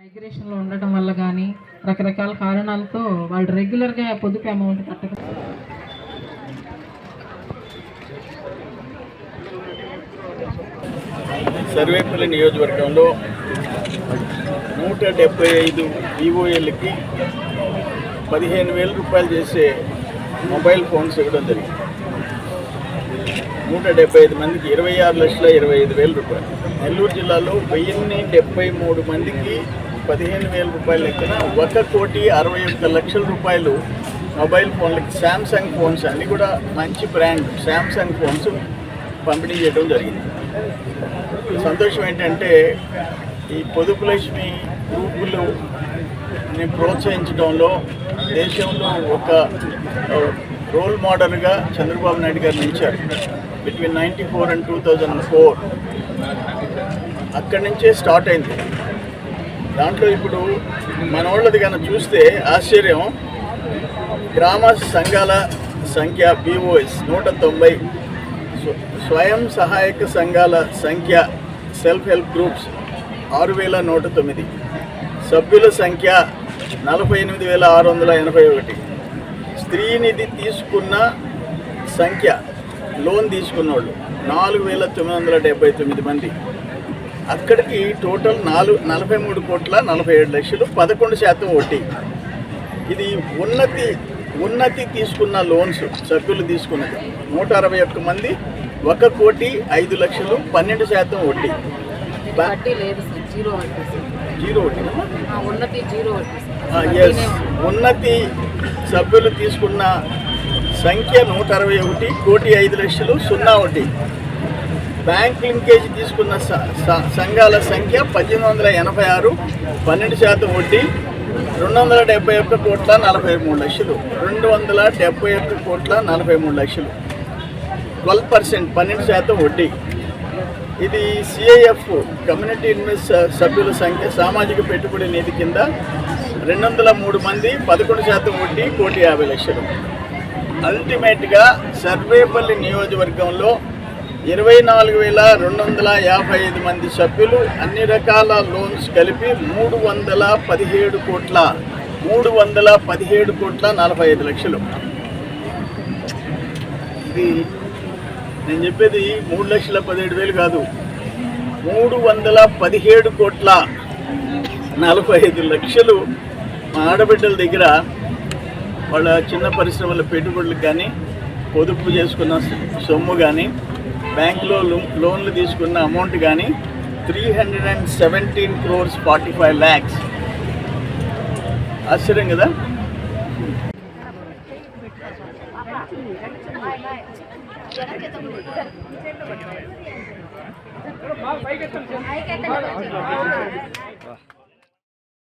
మైగ్రేషన్లో ఉండటం వల్ల కానీ రకరకాల కారణాలతో వాళ్ళు రెగ్యులర్గా పొదుపు అమౌంట్ కట్టక సర్వేపల్లి నియోజకవర్గంలో 175 ఈఓఎల్కి 15,000 రూపాయలు చేసే మొబైల్ ఫోన్స్ ఇవ్వడం జరిగింది. 175 మందికి 26,25,000 రూపాయలు. నెల్లూరు జిల్లాలో 1073 మందికి 15,000 రూపాయల లెక్కన 1,61,00,000 రూపాయలు మొబైల్ ఫోన్లకి శాంసంగ్ ఫోన్స్ అన్నీ కూడా మంచి బ్రాండ్ శాంసంగ్ ఫోన్స్ పంపిణీ చేయడం జరిగింది. సంతోషం ఏంటంటే ఈ పొదుపు లక్ష్మి గ్రూపులని ప్రోత్సహించడంలో దేశంలో ఒక రోల్ మోడల్గా చంద్రబాబు నాయుడు గారు నిలిచారు. బిట్వీన్ 1994 and 2004 అక్కడి నుంచే స్టార్ట్ అయింది. దాంట్లో ఇప్పుడు మన వాళ్ళది కనుక చూస్తే ఆశ్చర్యం, గ్రామ సంఘాల సంఖ్య BOS 190, స్వయం సహాయక సంఘాల సంఖ్య సెల్ఫ్ హెల్ప్ గ్రూప్స్ 6,109, సభ్యుల సంఖ్య 48,681, స్త్రీనిధి తీసుకున్న సంఖ్య లోన్ తీసుకున్న వాళ్ళు 4,979 మంది. అక్కడికి టోటల్ 43,47,00,000, 11% వడ్డీ. ఇది ఉన్నతి తీసుకున్న లోన్స్ సభ్యులు తీసుకున్నది 161 మంది, 1,05,00,000, 12% వడ్డీ. జీరో వడ్డీ. ఎస్, ఉన్నతి సభ్యులు తీసుకున్న సంఖ్య 161, 1,05,00,000, 0 వడ్డీ. బ్యాంక్ లింకేజ్ తీసుకున్న సంఘాల సంఖ్య 1,886, 12% వడ్డీ. 271,43,00,000, 271,43,00,000, 12%, 12% వడ్డీ. ఇది CIF కమ్యూనిటీ ఇన్వెస్ట్ సభ్యుల సంఖ్య సామాజిక పెట్టుబడి నిధి కింద 203 మంది, 11% వడ్డీ, 1,50,00,000. అల్టిమేట్గా సర్వేపల్లి నియోజకవర్గంలో 24,255 మంది సభ్యులు అన్ని రకాల లోన్స్ కలిపి 317,45,00,000. ఇది నేను చెప్పేది 3,17,000 కాదు, 317,45,00,000 మా ఆడబిడ్డల దగ్గర వాళ్ళ చిన్న పరిశ్రమల పెట్టుబడులకు కానీ, పొదుపు చేసుకున్న సొమ్ము కానీ, బ్యాంకులో లోన్లు తీసుకున్న అమౌంట్ కానీ 317,45,00,000. ఆశ్చర్యం కదా. పైకి